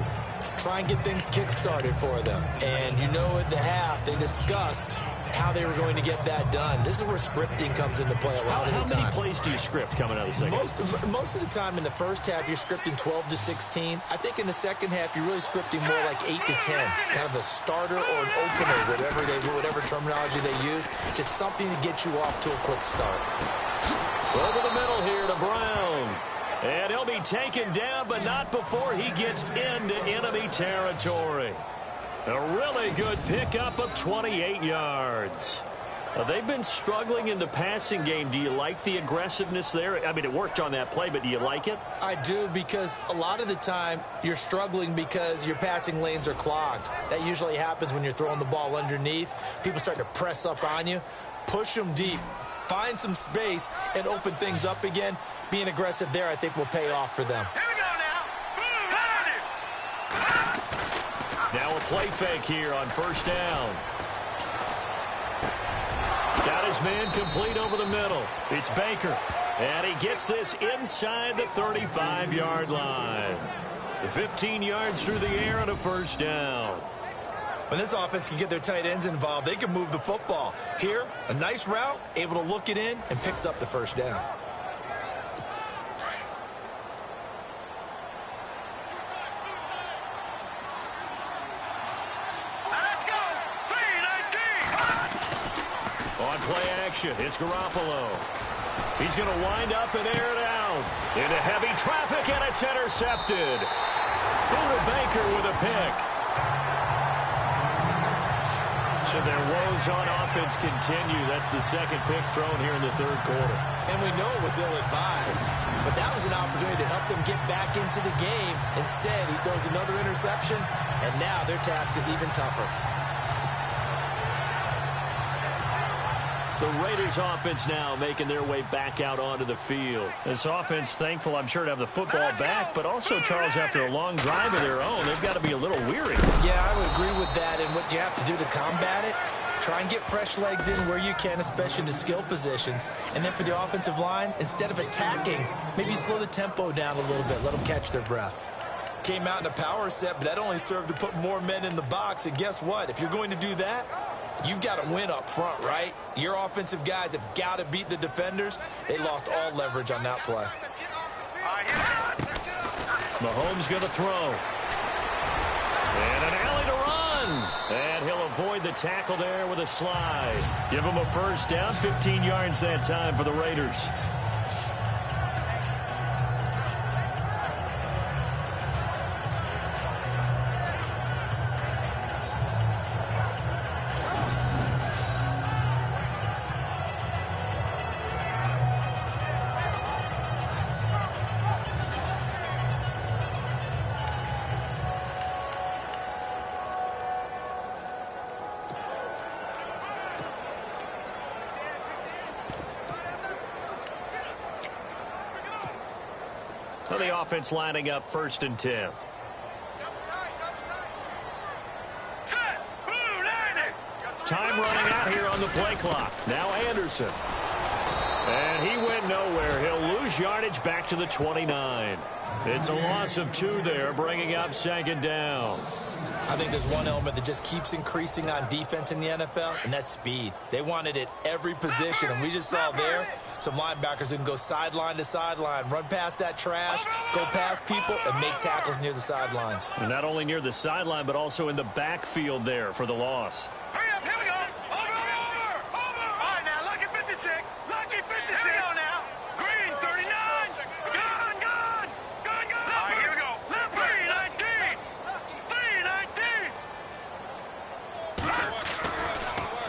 Try and get things kick-started for them. And you know at the half, they discussed how they were going to get that done. This is where scripting comes into play a lot of the time. How many plays do you script coming out of the 2nd? Most of the time in the first half, you're scripting 12 to 16. I think in the 2nd half, you're really scripting more like 8 to 10. Kind of a starter or an opener, whatever terminology they use. Just something to get you off to a quick start. Over the middle here to Brown. And he'll be taken down, but not before he gets into enemy territory. A really good pickup of 28 yards. They've been struggling in the passing game. Do you like the aggressiveness there? I mean, it worked on that play, but do you like it? I do, because a lot of the time you're struggling because your passing lanes are clogged. That usually happens when you're throwing the ball underneath. People start to press up on you. Push them deep. Find some space and open things up again. Being aggressive there, I think, will pay off for them. Here we go now. Now a play fake here on first down. Got his man complete over the middle. It's Baker. And he gets this inside the 35-yard line. 15 yards through the air and a first down. When this offense can get their tight ends involved, they can move the football. Here, a nice route, able to look it in, and picks up the first down. On play action, it's Garoppolo. He's going to wind up and air it out. Into heavy traffic, and it's intercepted. Buda Baker with a pick. So their woes on offense continue. That's the second pick thrown here in the third quarter. And we know it was ill-advised, but that was an opportunity to help them get back into the game. Instead, he throws another interception, and now their task is even tougher. The Raiders offense now making their way back out onto the field. This offense, thankful, I'm sure, to have the football back, but also, Charles, after a long drive of their own, they've got to be a little weary. Yeah, I would agree with that, and what you have to do to combat it, try and get fresh legs in where you can, especially to skill positions. And then for the offensive line, instead of attacking, maybe slow the tempo down a little bit, let them catch their breath. Came out in a power set, but that only served to put more men in the box, and guess what? If you're going to do that, you've got to win up front, right? Your offensive guys have got to beat the defenders. They lost all leverage on that play. Mahomes going to throw. And an alley to run. And he'll avoid the tackle there with a slide. Give him a first down, 15 yards that time for the Raiders. The offense lining up 1st and 10. Time running out here on the play clock. Now Anderson. And he went nowhere. He'll lose yardage back to the 29. It's a loss of 2 there, bringing up 2nd down. I think there's one element that just keeps increasing on defense in the NFL, and that's speed. They want it at every position, and we just saw there some linebackers that can go sideline to sideline, run past that trash, go past people, and make tackles near the sidelines. And not only near the sideline, but also in the backfield there for the loss. Hurry up, here we go. Over. All right, now, lucky 56. Lucky 56. Here we go now. Green, 39. Gone. All right, here we go. 319. 319.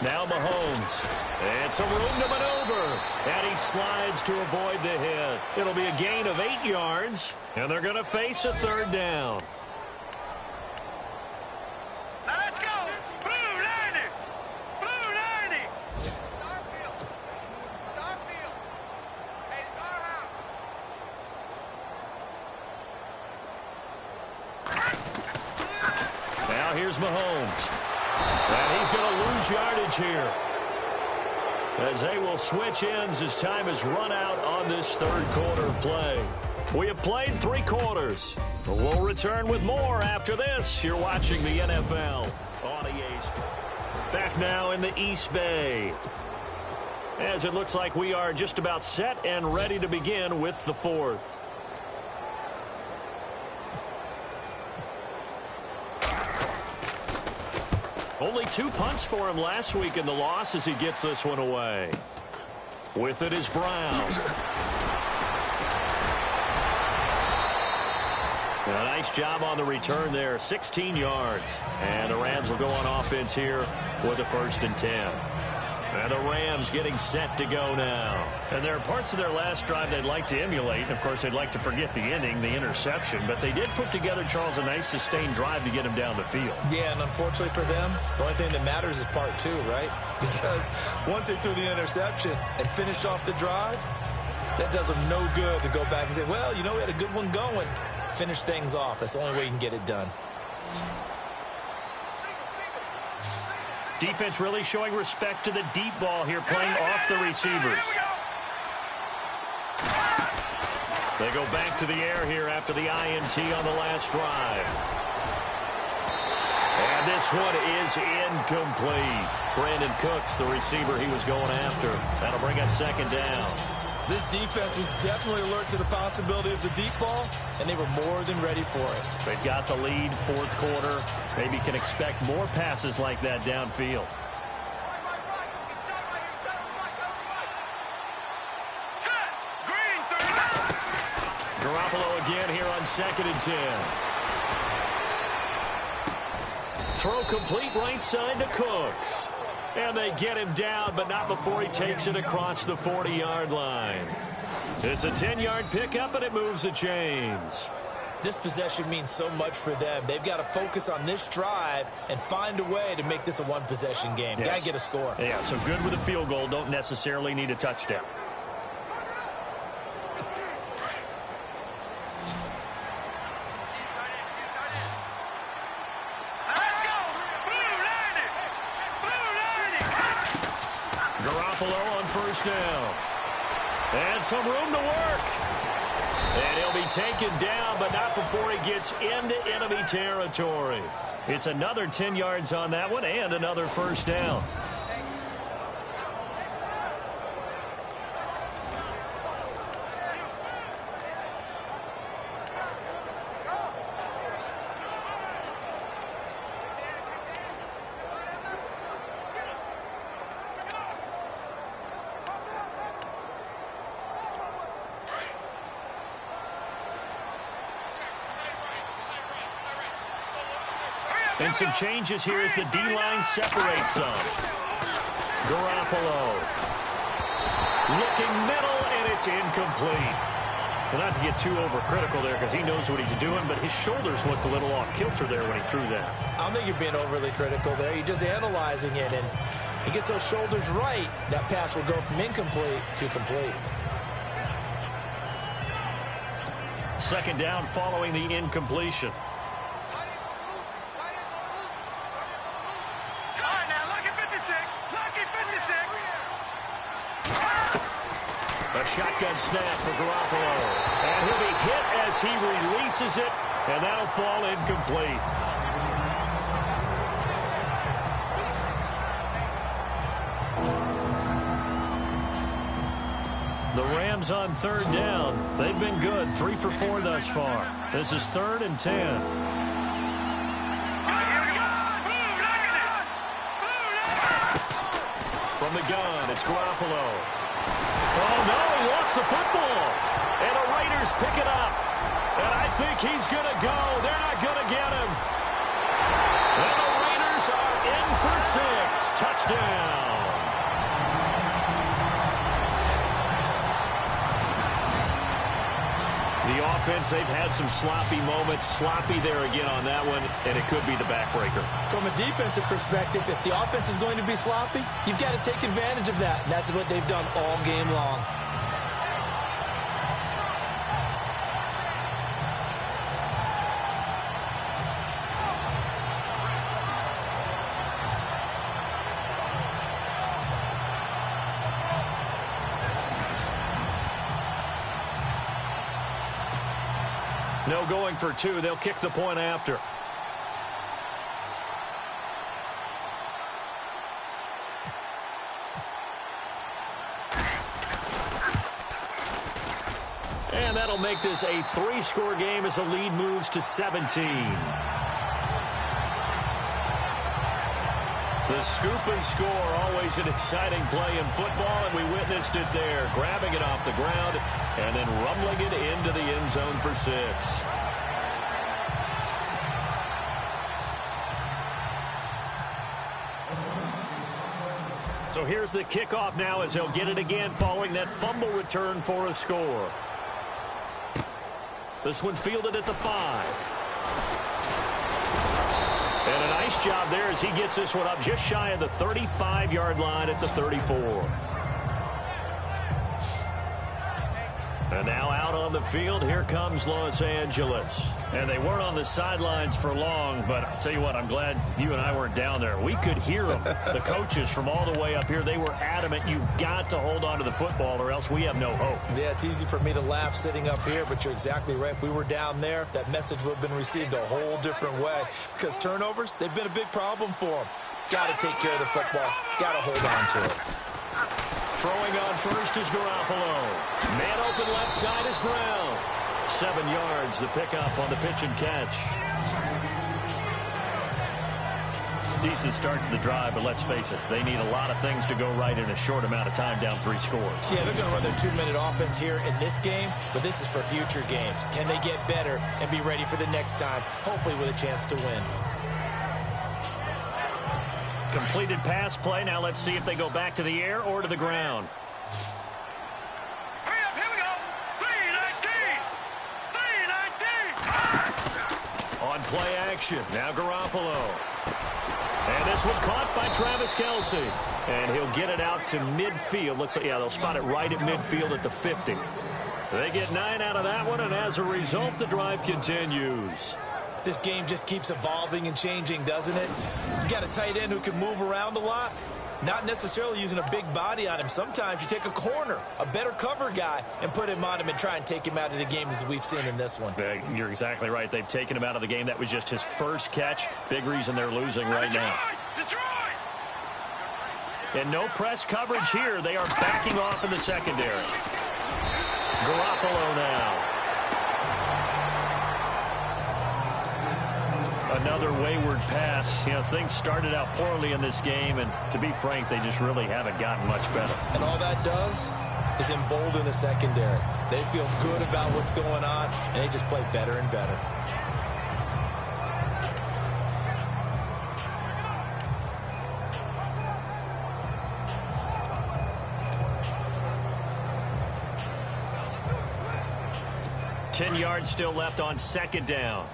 Now Mahomes. And some room to maneuver. And he slides to avoid the hit. It'll be a gain of 8 yards. And they're going to face a 3rd down. Now let's go. Blue 90. Blue 90. Starfield. Hey, it's our house. Now here's Mahomes. And he's going to lose yardage here, as they will switch ends as time has run out on this 3rd quarter of play. We have played 3 quarters. We'll return with more after this. You're watching the NFL on EA Sports. Back now in the East Bay, as it looks like we are just about set and ready to begin with the 4th. Only 2 punts for him last week in the loss as he gets this one away. With it is Brown. A nice job on the return there, 16 yards. And the Rams will go on offense here with a 1st and 10. And the Rams getting set to go now. And there are parts of their last drive they'd like to emulate. And, of course, they'd like to forget the ending, the interception. But they did put together, Charles, a nice sustained drive to get him down the field. Yeah, and unfortunately for them, the only thing that matters is part 2, right? Because once they threw the interception and finished off the drive, that does them no good to go back and say, well, you know, we had a good one going. Finish things off. That's the only way you can get it done. Defense really showing respect to the deep ball here, playing off the receivers. They go back to the air here after the INT on the last drive. And this one is incomplete. Brandon Cooks, the receiver he was going after. That'll bring up 2nd down. This defense was definitely alert to the possibility of the deep ball, and they were more than ready for it. They've got the lead, 4th quarter. Maybe can expect more passes like that downfield. Garoppolo again here on 2nd and 10. Throw complete right side to Cooks. And they get him down, but not before he takes it across the 40-yard line. It's a 10-yard pickup, and it moves the chains. This possession means so much for them. They've got to focus on this drive and find a way to make this a one-possession game. Yes. Got to get a score. Yeah, so good with a field goal. Don't necessarily need a touchdown. Garoppolo on 1st down. And some room to work. And he'll be taken down, but not before he gets into enemy territory. It's another 10 yards on that one and another 1st down. And some changes here as the D-line separates some. Garoppolo looking middle, and it's incomplete. Well, not to get too overcritical there because he knows what he's doing, but his shoulders looked a little off kilter there when he threw that. I don't think you're being overly critical there. You're just analyzing it, and he gets those shoulders right. That pass will go from incomplete to complete. 2nd down following the incompletion. A shotgun snap for Garoppolo. And he'll be hit as he releases it, and that'll fall incomplete. The Rams on 3rd down. They've been good, 3 for 4 thus far. This is 3rd and 10. From the gun, it's Garoppolo. Oh, no, he lost the football. And the Raiders pick it up. And I think he's going to go. They're not going to get him. And the Raiders are in for 6. Touchdown. The offense, they've had some sloppy moments. Sloppy there again on that one, and it could be the backbreaker. From a defensive perspective, if the offense is going to be sloppy, you've got to take advantage of that. And that's what they've done all game long. No going for 2. They'll kick the point after. And that'll make this a 3-score game as the lead moves to 17. The scoop and score, always an exciting play in football, and we witnessed it there, grabbing it off the ground and then rumbling it into the end zone for 6. So here's the kickoff now as he'll get it again following that fumble return for a score. This one fielded at the 5. And a nice job there as he gets this one up just shy of the 35-yard line at the 34. And now out on the field, here comes Los Angeles. And they weren't on the sidelines for long, but I'll tell you what, I'm glad you and I weren't down there. We could hear them. The coaches from all the way up here, they were adamant, you've got to hold on to the football or else we have no hope. Yeah, it's easy for me to laugh sitting up here, but you're exactly right. If we were down there, that message would have been received a whole different way. Because turnovers, they've been a big problem for them. Got to take care of the football. Got to hold on to it. Throwing on first is Garoppolo. Man open left side is Brown. 7 yards, the pickup on the pitch and catch. Decent start to the drive, but let's face it, they need a lot of things to go right in a short amount of time down 3 scores. Yeah, they're going to run their 2-minute offense here in this game, but this is for future games. Can they get better and be ready for the next time, hopefully with a chance to win? Completed pass play. Now let's see if they go back to the air or to the ground. Hurry up, here we go. 3-19. On play action. Now Garoppolo. And this one caught by Travis Kelce. And he'll get it out to midfield. Looks like, yeah, they'll spot it right at midfield at the 50. They get 9 out of that one, and as a result, the drive continues. This game just keeps evolving and changing, doesn't it? You got a tight end who can move around a lot, not necessarily using a big body on him. Sometimes you take a corner, a better cover guy, and put him on him and try and take him out of the game as we've seen in this one. You're exactly right. They've taken him out of the game. That was just his first catch. Big reason they're losing right now. Detroit! And no press coverage here. They are backing off in the secondary. Garoppolo now. Another wayward pass. You know, things started out poorly in this game, and to be frank, they just really haven't gotten much better. And all that does is embolden the secondary. They feel good about what's going on, and they just play better and better. Ten yards still left on second down.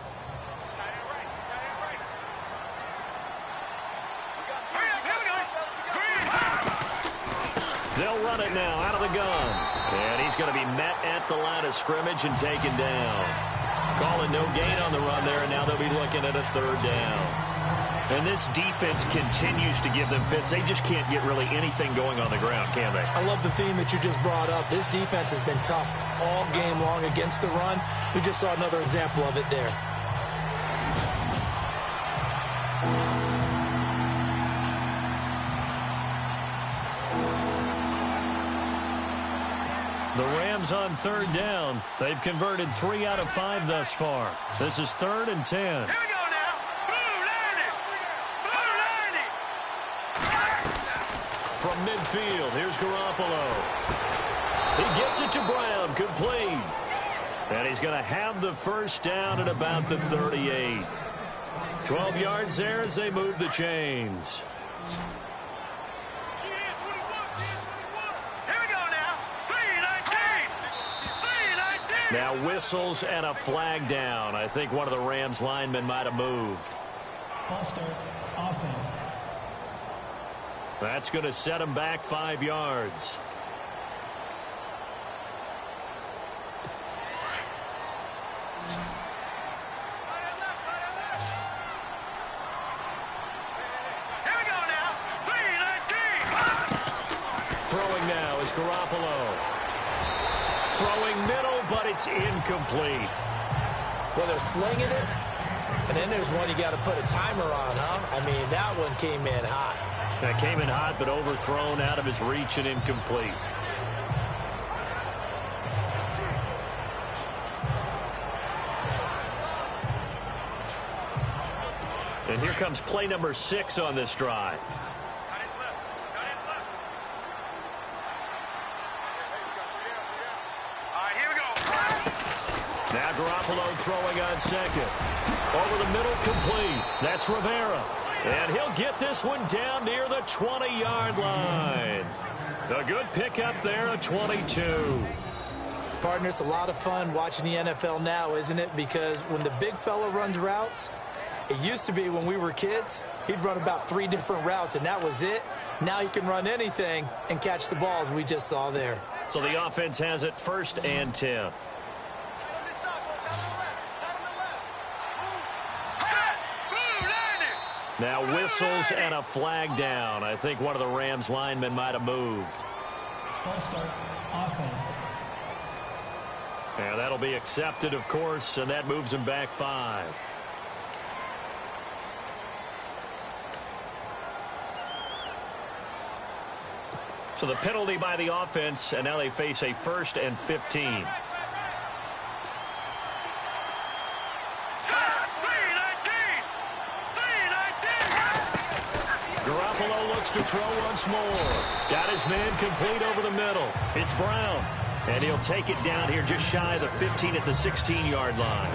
They'll run it now out of the gun. And he's going to be met at the line of scrimmage and taken down. Calling no gain on the run there, and now they'll be looking at a 3rd down. And this defense continues to give them fits. They just can't get really anything going on the ground, can they? I love the theme that you just brought up. This defense has been tough all game long against the run. We just saw another example of it there. The Rams on 3rd down. They've converted 3 out of 5 thus far. This is 3rd and 10. Here we go now. Blue 90. From midfield, here's Garoppolo. He gets it to Brown, complete. And he's going to have the first down at about the 38. 12 yards there as they move the chains. Now whistles and a flag down. I think one of the Rams linemen might have moved. False start, offense. That's going to set him back 5 yards. Here we go now. 3-19. Throwing now is Garoppolo. Throwing middle, but it's incomplete. Well, they're slinging it, and then there's one you got to put a timer on, huh? I mean, that one came in hot. That came in hot, but overthrown out of his reach and incomplete. And here comes play number 6 on this drive. Now Garoppolo throwing on second. Over the middle, complete. That's Rivera. And he'll get this one down near the 20-yard line. A good pickup there, a 22. Partner, it's a lot of fun watching the NFL now, isn't it? Because when the big fella runs routes, it used to be when we were kids, he'd run about 3 different routes, and that was it. Now he can run anything and catch the balls we just saw there. So the offense has it 1st and 10. Now whistles and a flag down. I think one of the Rams linemen might have moved. False start, offense. And that'll be accepted, of course, and that moves him back 5. So the penalty by the offense, and now they face a 1st and 15. To throw once more. Got his man complete over the middle. It's Brown. And he'll take it down here just shy of the 15 at the 16-yard line.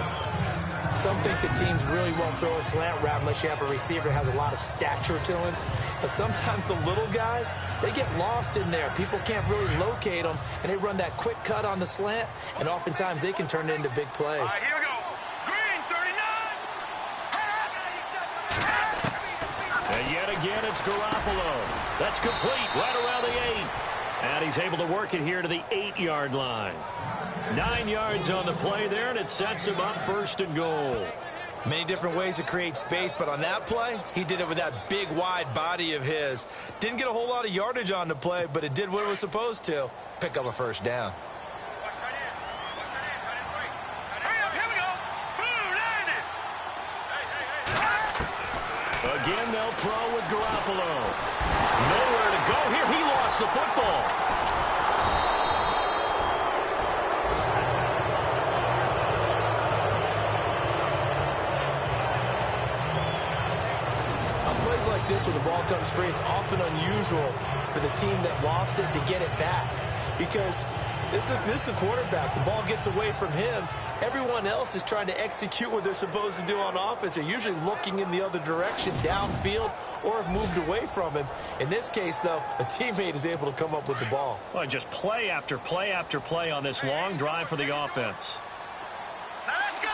Some think the teams really won't throw a slant route unless you have a receiver that has a lot of stature to him. But sometimes the little guys, they get lost in there. People can't really locate them, and they run that quick cut on the slant, and oftentimes they can turn it into big plays. All right, here we go. Green, 39. And yet again, it's Garoppolo. That's complete right around the 8. And he's able to work it here to the 8-yard line. 9 yards on the play there, and it sets him up 1st and goal. Many different ways to create space, but on that play, he did it with that big, wide body of his. Didn't get a whole lot of yardage on the play, but it did what it was supposed to. Pick up a 1st down. Again, they'll throw with Garoppolo. Nowhere to go here. He lost the football. On plays like this where the ball comes free, it's often unusual for the team that lost it to get it back. Because this is the quarterback. The ball gets away from him. Everyone else is trying to execute what they're supposed to do on offense. They're usually looking in the other direction, downfield, or have moved away from him. In this case, though, a teammate is able to come up with the ball. Well, just play after play after play on this long drive for the offense. Now let's go.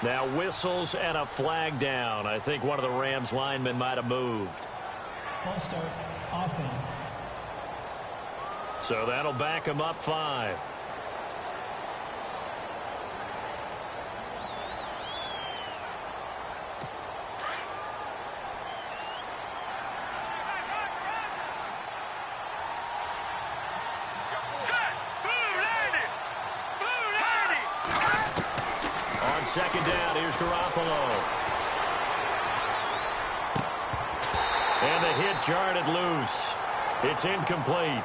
3-19. Now whistles and a flag down. I think one of the Rams linemen might have moved. False start, offense. So that'll back him up 5. On 2nd down, here's Garoppolo. And the hit jarred it loose. It's incomplete.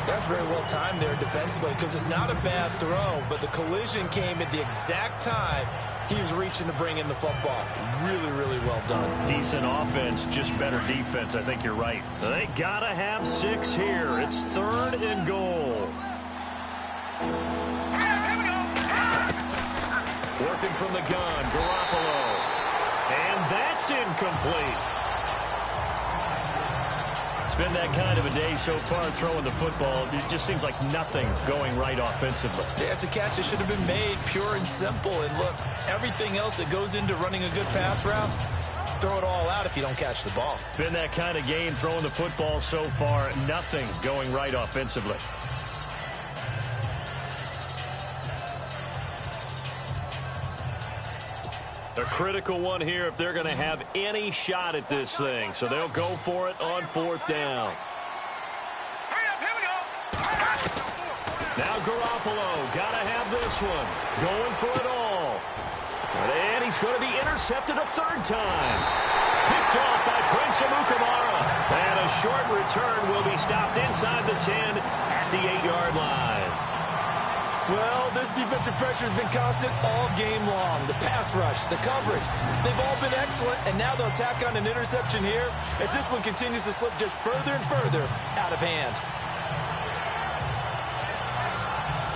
That's very well timed there defensively because it's not a bad throw, but the collision came at the exact time he was reaching to bring in the football. Really, really well done. Decent offense, just better defense. I think you're right. They gotta have 6 here. It's 3rd and goal. Working from the gun, Garoppolo. And that's incomplete. It's been that kind of a day so far throwing the football. It just seems like nothing going right offensively. Yeah, it's a catch that should have been made pure and simple. And look, everything else that goes into running a good pass route, throw it all out if you don't catch the ball. Been that kind of game throwing the football so far. Nothing going right offensively. A critical one here if they're going to have any shot at this thing. So they'll go for it on 4th down. Hurry up, here we go. Now Garoppolo, got to have this one. Going for it all. And he's going to be intercepted a 3rd time. Picked off by Prince Amukamara. And a short return will be stopped inside the 10 at the 8-yard line. Well, this defensive pressure has been constant all game long. The pass rush, the coverage, they've all been excellent, and now they'll tack on an interception here as this one continues to slip just further and further out of hand.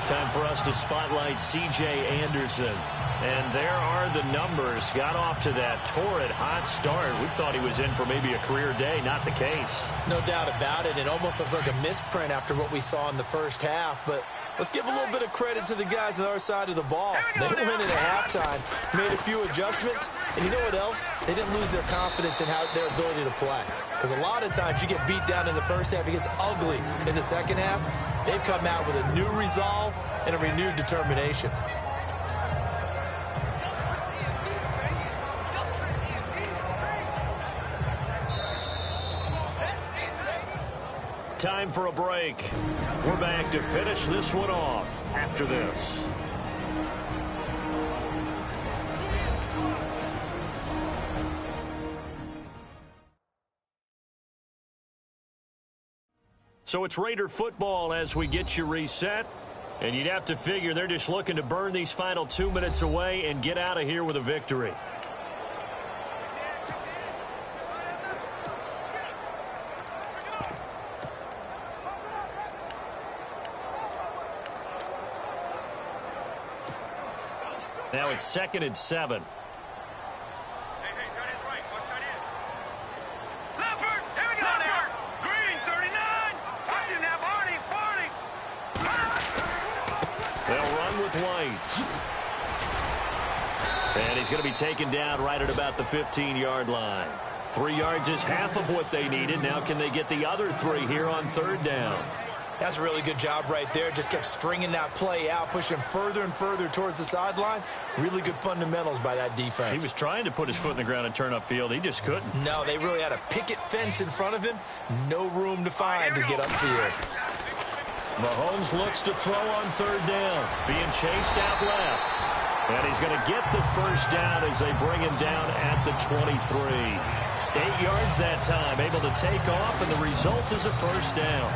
Time for us to spotlight C.J. Anderson. And there are the numbers. Got off to that torrid hot start. We thought he was in for maybe a career day. Not the case. No doubt about it. It almost looks like a misprint after what we saw in the first half. But let's give a little bit of credit to the guys on our side of the ball. They went in at halftime, made a few adjustments. And you know what else? They didn't lose their confidence in their ability to play. Because a lot of times you get beat down in the first half. It gets ugly in the second half. They've come out with a new resolve and a renewed determination. Time for a break. We're back to finish this one off after this. So it's Raider football as we get you reset. And you'd have to figure they're just looking to burn these final 2 minutes away and get out of here with a victory. Now it's 2nd and 7. And he's going to be taken down right at about the 15-yard line. 3 yards is half of what they needed. Now can they get the other 3 here on 3rd down? That's a really good job right there. Just kept stringing that play out, pushing further and further towards the sideline. Really good fundamentals by that defense. He was trying to put his foot in the ground and turn upfield. He just couldn't. No, they really had a picket fence in front of him. No room to find to get upfield. Mahomes looks to throw on 3rd down. Being chased out left. And he's going to get the 1st down as they bring him down at the 23. 8 yards that time. Able to take off, and the result is a 1st down.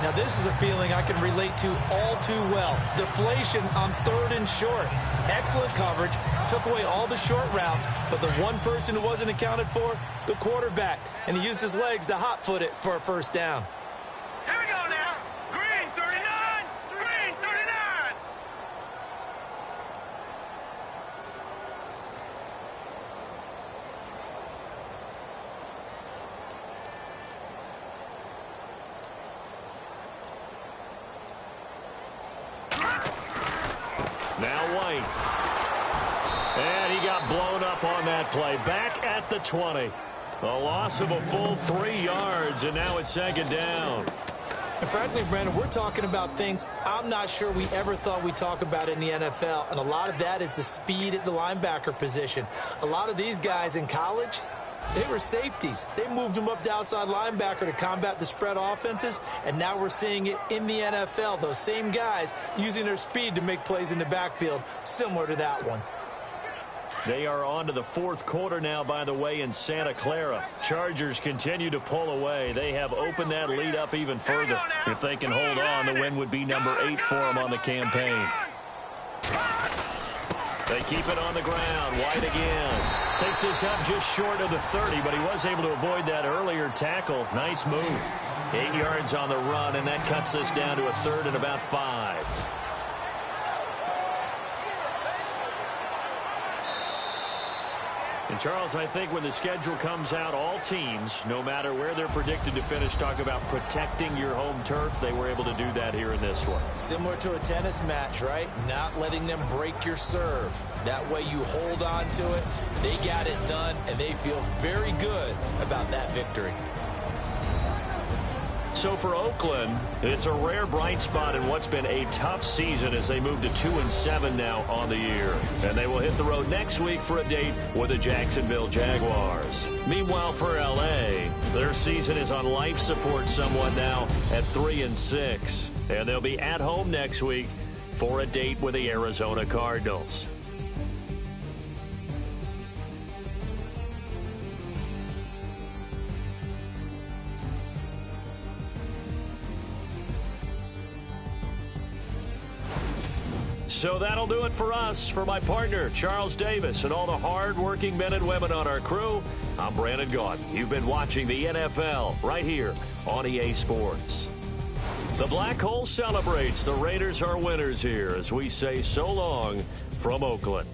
Now, this is a feeling I can relate to all too well. Deflation on 3rd and short. Excellent coverage. Took away all the short routes, but the one person who wasn't accounted for, the quarterback. And he used his legs to hot-foot it for a 1st down. Here we go now. Green 39. Green 39. Now White. And he got blown up on that play. Back at the 20. A loss of a full 3 yards, and now it's 2nd down. And frankly, Brandon, we're talking about things I'm not sure we ever thought we'd talk about in the NFL, and a lot of that is the speed at the linebacker position. A lot of these guys in college, they were safeties. They moved them up to outside linebacker to combat the spread offenses, and now we're seeing it in the NFL. Those same guys using their speed to make plays in the backfield, similar to that one. They are on to the 4th quarter now, by the way, in Santa Clara. Chargers continue to pull away. They have opened that lead up even further. If they can hold on, the win would be number 8 for them on the campaign. They keep it on the ground. White again. Takes this up just short of the 30, but he was able to avoid that earlier tackle. Nice move. 8 yards on the run, and that cuts this down to a 3rd and about 5. And, Charles, I think when the schedule comes out, all teams, no matter where they're predicted to finish, talk about protecting your home turf. They were able to do that here in this one. Similar to a tennis match, right? Not letting them break your serve. That way you hold on to it. They got it done, and they feel very good about that victory. So for Oakland, it's a rare bright spot in what's been a tough season as they move to 2-7 now on the year. And they will hit the road next week for a date with the Jacksonville Jaguars. Meanwhile, for L.A., their season is on life support somewhat now at 3-6. And they'll be at home next week for a date with the Arizona Cardinals. So that'll do it for us. For my partner, Charles Davis, and all the hard-working men and women on our crew, I'm Brandon Gaudin. You've been watching the NFL right here on EA Sports. The Black Hole celebrates. The Raiders are winners here as we say so long from Oakland.